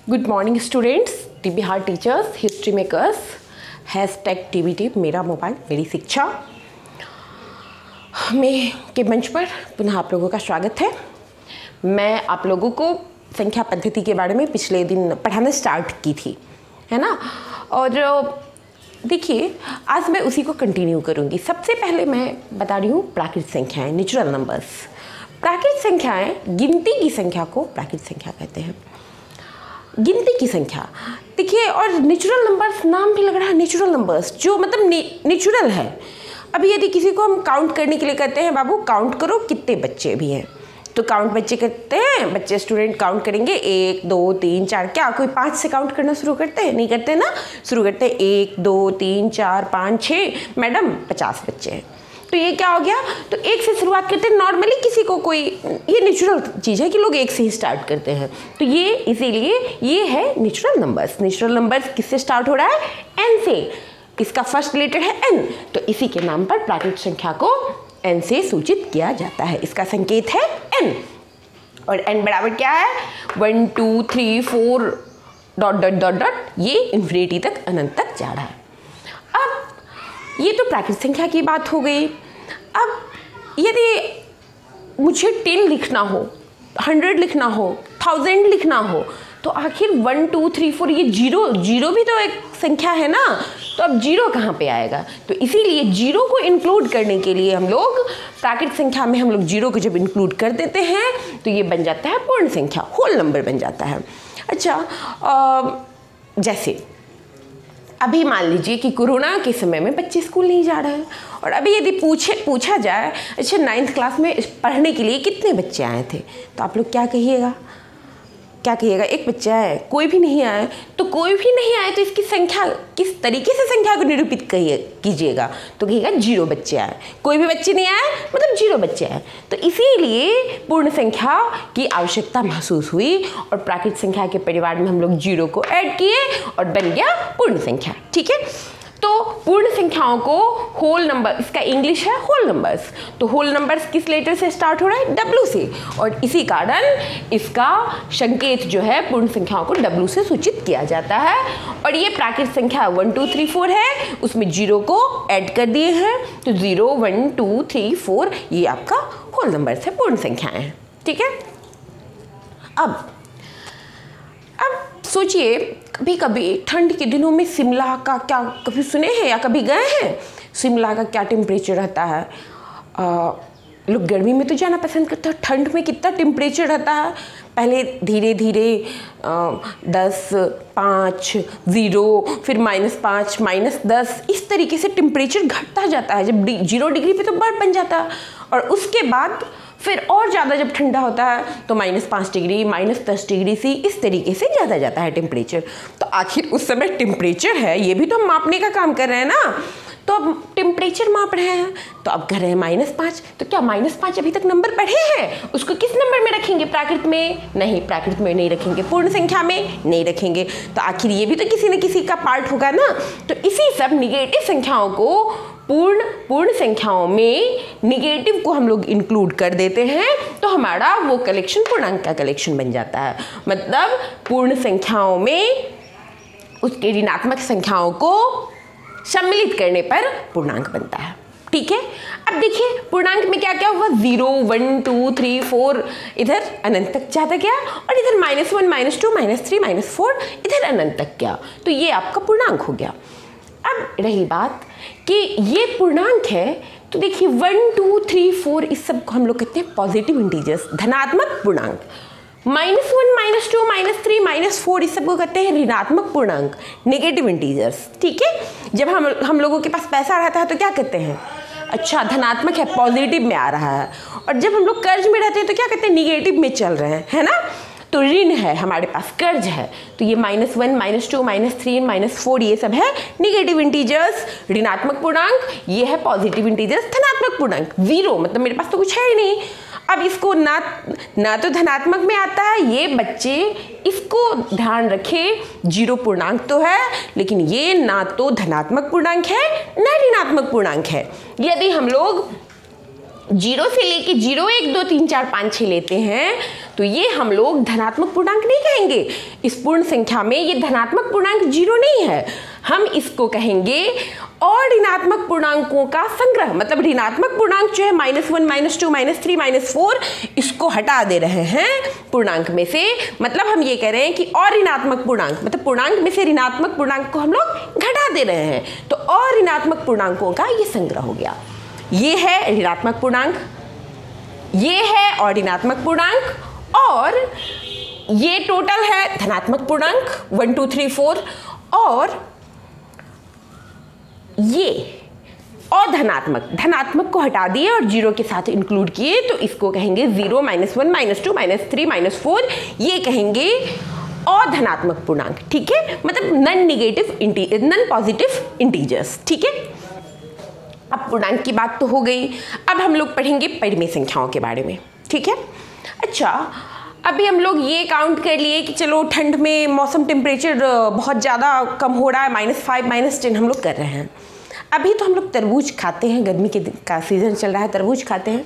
Good morning students, टीबीहार teachers, history makers, #TBT मेरा mobile मेरी शिक्षा में के मंच पर पुनः आप लोगों का स्वागत है। मैं आप लोगों को संख्या पद्धति के बारे में पिछले दिन पढ़ाना स्टार्ट की थी, है ना। और देखिए आज मैं उसी को कंटिन्यू करूँगी। सबसे पहले मैं बता रही हूँ प्राकृत संख्याएँ, नेचुरल नंबर्स। प्राकृत संख्याएँ, गिनती की संख्या को प्राकृत संख्या कहते हैं। गिनती की संख्या देखिए, और नेचुरल नंबर्स, नाम भी लग रहा है नेचुरल नंबर्स, जो मतलब नेचुरल है। अभी यदि किसी को हम काउंट करने के लिए कहते हैं, बाबू काउंट करो कितने बच्चे भी हैं, तो काउंट बच्चे करते हैं, बच्चे स्टूडेंट काउंट करेंगे 1 2 3 4। क्या कोई 5 से काउंट करना शुरू करते हैं? नहीं करते ना। शुरू करते हैं 1 2 3 4 5 6। मैडम 50 बच्चे हैं, तो ये क्या हो गया? तो 1 से शुरुआत करते हैं। नॉर्मली किसी को कोई, ये नेचुरल चीज़ है कि लोग 1 से ही स्टार्ट करते हैं, तो ये इसीलिए ये है नेचुरल नंबर्स। नेचुरल नंबर्स किससे स्टार्ट हो रहा है? n से। इसका फर्स्ट लेटर है n, तो इसी के नाम पर प्राकृत संख्या को n से सूचित किया जाता है। इसका संकेत है n, और n बराबर क्या है? 1 2 3 4 ... ये इन्फिनिटी तक, अनंत तक जा रहा है। अब ये तो प्राकृत संख्या की बात हो गई। अब यदि मुझे 10 लिखना हो, 100 लिखना हो, 1000 लिखना हो, तो आखिर 1 2 3 4 ये जीरो भी तो एक संख्या है ना, तो अब जीरो कहाँ पे आएगा? तो इसीलिए जीरो को इंक्लूड करने के लिए हम लोग प्राकृत संख्या में हम लोग जीरो को जब इंक्लूड कर देते हैं तो ये बन जाता है पूर्ण संख्या, होल नंबर बन जाता है। अच्छा, जैसे अभी मान लीजिए कि कोरोना के समय में बच्चे स्कूल नहीं जा रहे हैं, और अभी यदि पूछा जाए, अच्छा 9th क्लास में पढ़ने के लिए कितने बच्चे आए थे, तो आप लोग क्या कहिएगा? क्या कहिएगा? एक बच्चा है, कोई भी नहीं आया। तो कोई भी नहीं आए तो इसकी संख्या, किस तरीके से संख्या को निरूपित कीजिएगा? तो कहिएगा 0 बच्चे आए। कोई भी बच्चे नहीं आए मतलब 0 बच्चे आए। तो इसीलिए पूर्ण संख्या की आवश्यकता महसूस हुई, और प्राकृत संख्या के परिवार में हम लोग 0 को ऐड किए और बन गया पूर्ण संख्या। ठीक है, तो पूर्ण संख्याओं को होल नंबर, इसका इंग्लिश है होल नंबर्स। तो होल नंबर्स किस लेटर से स्टार्ट हो रहा है? W से, और इसी कारण इसका संकेत जो है पूर्ण संख्याओं को W से सूचित किया जाता है। और ये प्राकृत संख्या 1 2 3 4 है, उसमें 0 को ऐड कर दिए हैं, तो 0 1 2 3 4 ये आपका होल नंबर्स है, पूर्ण संख्याएं हैं। ठीक है, अब सोचिए, कभी कभी ठंड के दिनों में शिमला का क्या कभी सुने हैं या कभी गए हैं? शिमला का क्या टेम्परेचर रहता है? लोग गर्मी में तो जाना पसंद करते हैं, ठंड में कितना टेम्परेचर रहता है? पहले धीरे धीरे 10 5 0, फिर -5 -10, इस तरीके से टेम्परेचर घटता जाता है। जब 0 डिग्री पे तो बर्फ बन जाता है, और उसके बाद फिर और ज़्यादा जब ठंडा होता है तो -5 डिग्री, -10 डिग्री सी, इस तरीके से ज़्यादा जाता है टेम्परेचर। तो आखिर उस समय टेम्परेचर है, ये भी तो हम मापने का काम कर रहे हैं ना। तो अब टेम्परेचर माप रहे हैं, तो अब कर रहे हैं -5, तो क्या -5 अभी तक नंबर पढ़े हैं? उसको किस नंबर में रखेंगे? प्राकृत में? नहीं, प्राकृत में नहीं रखेंगे। पूर्ण संख्या में नहीं रखेंगे। तो आखिर ये भी तो किसी न किसी का पार्ट होगा ना। तो इसी सब निगेटिव संख्याओं को पूर्ण संख्याओं में निगेटिव को हम लोग इंक्लूड कर देते हैं, तो हमारा वो कलेक्शन पूर्णांक का कलेक्शन बन जाता है। मतलब पूर्ण संख्याओं में उसके ऋणात्मक संख्याओं को सम्मिलित करने पर पूर्णांक बनता है। ठीक है, अब देखिए पूर्णांक में क्या क्या हुआ? 0 1 2 3 4 इधर अनंत तक जाता गया, और इधर -1 -2 -3 -4 इधर अनंत तक गया। तो ये आपका पूर्णांक हो गया। अब रही बात कि ये पूर्णांक है, तो देखिए 1 2 3 4 इस सब को हम लोग कहते हैं पॉजिटिव इंटीजर्स, धनात्मक पूर्णांक। -1 -2 -3 -4 इस सब को कहते हैं ऋणात्मक पूर्णांक, नेगेटिव इंटीजर्स। ठीक है, जब हम लोगों के पास पैसा रहता है तो क्या कहते हैं? अच्छा धनात्मक है, पॉजिटिव में आ रहा है। और जब हम लोग कर्ज में रहते हैं तो क्या कहते हैं? निगेटिव में चल रहे हैं, है ना। तो ऋण है, हमारे पास कर्ज है, तो ये -1 -2 -3 -4 ये सब है निगेटिव इंटीजर्स, ऋणात्मक पूर्णांक। ये है पॉजिटिव इंटीजर्स, धनात्मक पूर्णांक। 0 मतलब मेरे पास तो कुछ है ही नहीं। अब इसको ना तो धनात्मक में आता है, ये बच्चे इसको ध्यान रखें, 0 पूर्णांक तो है, लेकिन ये ना तो धनात्मक पूर्णांक है ना ऋणात्मक पूर्णांक है। यदि हम लोग 0 से लेके 0 1 2 3 4 5 6 लेते हैं तो ये हम लोग धनात्मक पूर्णांक नहीं कहेंगे। इस पूर्ण संख्या में ये धनात्मक पूर्णांक 0 नहीं है, हम इसको कहेंगे और ऋणात्मक पूर्णांकों का संग्रह। मतलब ऋणात्मक पूर्णांक जो है -1, -2, -3, -4, इसको हटा दे रहे हैं पूर्णांक में से। मतलब हम ये कह रहे हैं कि और ऋणात्मक पूर्णांक, मतलब पूर्णांक में से ऋणात्मक पूर्णांक को हम लोग घटा दे रहे हैं, तो और ऋणात्मक पूर्णांकों का ये संग्रह हो गया। ये है ऋणात्मक पूर्णांक, ये है और ऋणात्मक पूर्णांक, और ये टोटल है धनात्मक पूर्णांक 1 2 3 4, और ये और धनात्मक को हटा दिए और 0 के साथ इंक्लूड किए, तो इसको कहेंगे 0, -1, -2, -3, -4, ये कहेंगे और धनात्मक पूर्णांक। ठीक है, मतलब नॉन पॉजिटिव इंटीजर्स। ठीक है, अब पूर्णांक की बात तो हो गई, अब हम लोग पढ़ेंगे परिमेय संख्याओं के बारे में। ठीक है, अच्छा, अभी हम लोग ये काउंट कर लिए कि चलो ठंड में मौसम टेम्परेचर बहुत ज़्यादा कम हो रहा है, -5, -10 हम लोग कर रहे हैं। अभी तो हम लोग तरबूज खाते हैं, गर्मी का सीज़न चल रहा है, तरबूज खाते हैं।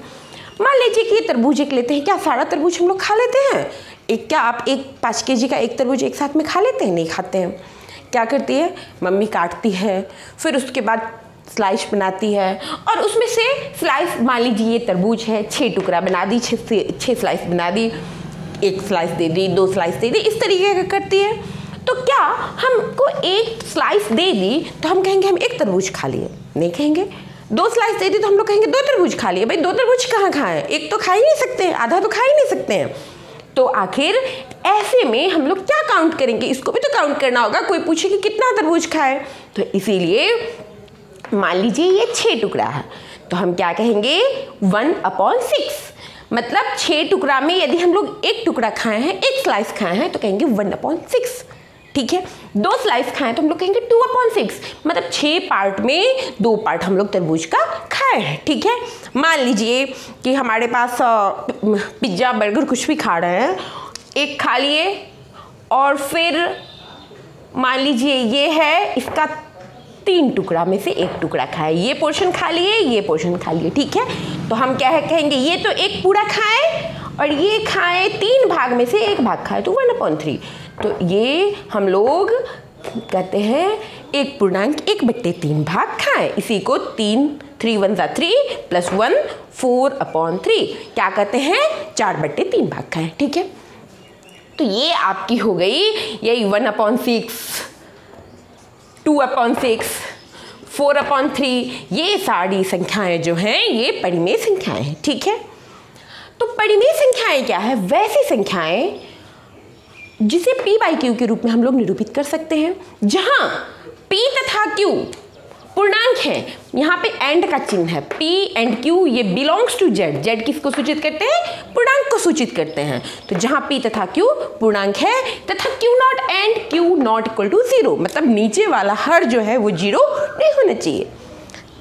मान लीजिए कि ये तरबूज एक लेते हैं, क्या सारा तरबूज हम लोग खा लेते हैं? क्या आप 5 kg का एक तरबूज एक साथ में खा लेते हैं? नहीं खाते हैं। क्या करती है मम्मी, काटती है, फिर उसके बाद स्लाइस बनाती है, और उसमें से स्लाइस, मान लीजिए ये तरबूज है, 6 टुकड़ा बना दी, 6 स्लाइस बना दी, 1 स्लाइस दे दी, 2 स्लाइस दे दी, इस तरीके का करती है। तो क्या हमको 1 स्लाइस दे दी तो हम कहेंगे हम 1 तरबूज खा लिए? नहीं कहेंगे। 2 स्लाइस दे दी तो हम लोग कहेंगे 2 तरबूज खा लिए। भाई 2 तरबूज कहाँ खाएं? 1 तो खा ही नहीं सकते हैं, आधा तो खा ही नहीं सकते हैं। तो आखिर ऐसे में हम लोग क्या काउंट करेंगे? इसको भी तो काउंट करना होगा। कोई पूछे कि कितना तरबूज खाए, तो इसीलिए मान लीजिए ये 6 टुकड़ा है, तो हम क्या कहेंगे 1/6। मतलब 6 टुकड़ा में यदि हम लोग 1 टुकड़ा खाए हैं, 1 स्लाइस खाए हैं, तो कहेंगे 1/6। ठीक है, 2 स्लाइस खाएं तो हम लोग कहेंगे 2/6। मतलब 6 पार्ट में 2 पार्ट हम लोग तरबूज का खाए हैं। ठीक है, मान लीजिए कि हमारे पास पिज्ज़ा बर्गर कुछ भी खा रहे हैं, 1 खा लिए, और फिर मान लीजिए ये है, इसका 3 टुकड़ा में से 1 टुकड़ा खाए, ये पोर्शन खा लिए, ये पोर्शन खा लिए। ठीक है, तो हम क्या है कहेंगे, ये तो 1 पूरा खाए और ये खाए 3 भाग में से 1 भाग खाए, तो 1/3। तो ये हम लोग कहते हैं 1 पूर्णांक 1/3 भाग खाए। इसी को 3 1 3 + 1 4/3 क्या कहते हैं, 4/3 भाग खाए। ठीक है, तो ये आपकी हो गई यही 1/6, 2/6, 4/3। ये सारी संख्याएं जो हैं ये परिमेय संख्याएं हैं। ठीक है, तो परिमेय संख्याएं क्या है? वैसी संख्याएं जिसे p/q के रूप में हम लोग निरूपित कर सकते हैं, जहां p तथा q पूर्णांक हैं। यहाँ पे एंड का चिन्ह है, p एंड q, ये बिलोंग्स टू z। z किसको सूचित करते हैं? पूर्णांक को सूचित करते हैं। तो जहाँ p तथा q पूर्णांक है तथा q0 एंड q0 = 0, मतलब नीचे वाला हर जो है वो 0 नहीं होना चाहिए।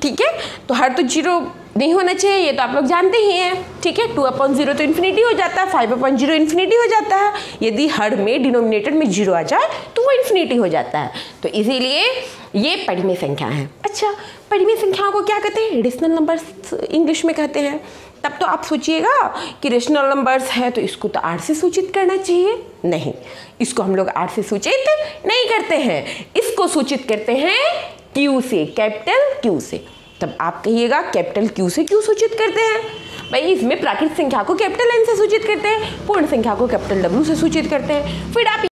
ठीक है, तो हर तो 0 नहीं होना चाहिए, ये तो आप लोग जानते ही हैं। ठीक है, 2/0 तो इन्फिनिटी हो जाता है, 5/0 इन्फिनिटी हो जाता है। यदि हर में डिनोमिनेटर में 0 आ जाए तो वो इन्फिनिटी हो जाता है। तो इसीलिए ये परिमेय संख्या है। अच्छा, परिमेय संख्याओं को क्या कहते हैं? रेशनल नंबर्स इंग्लिश में कहते हैं। तब तो आप सोचिएगा कि रेशनल नंबर्स है तो इसको तो r से सूचित करना चाहिए। नहीं, इसको हम लोग r से सूचित नहीं करते हैं, इसको सूचित करते हैं q से, कैपिटल Q से। तब आप कहिएगा कैपिटल Q से क्यों सूचित करते हैं? भाई इसमें प्राकृत संख्या को कैपिटल N से सूचित करते हैं, पूर्ण संख्या को कैपिटल W से सूचित करते हैं। फिर आप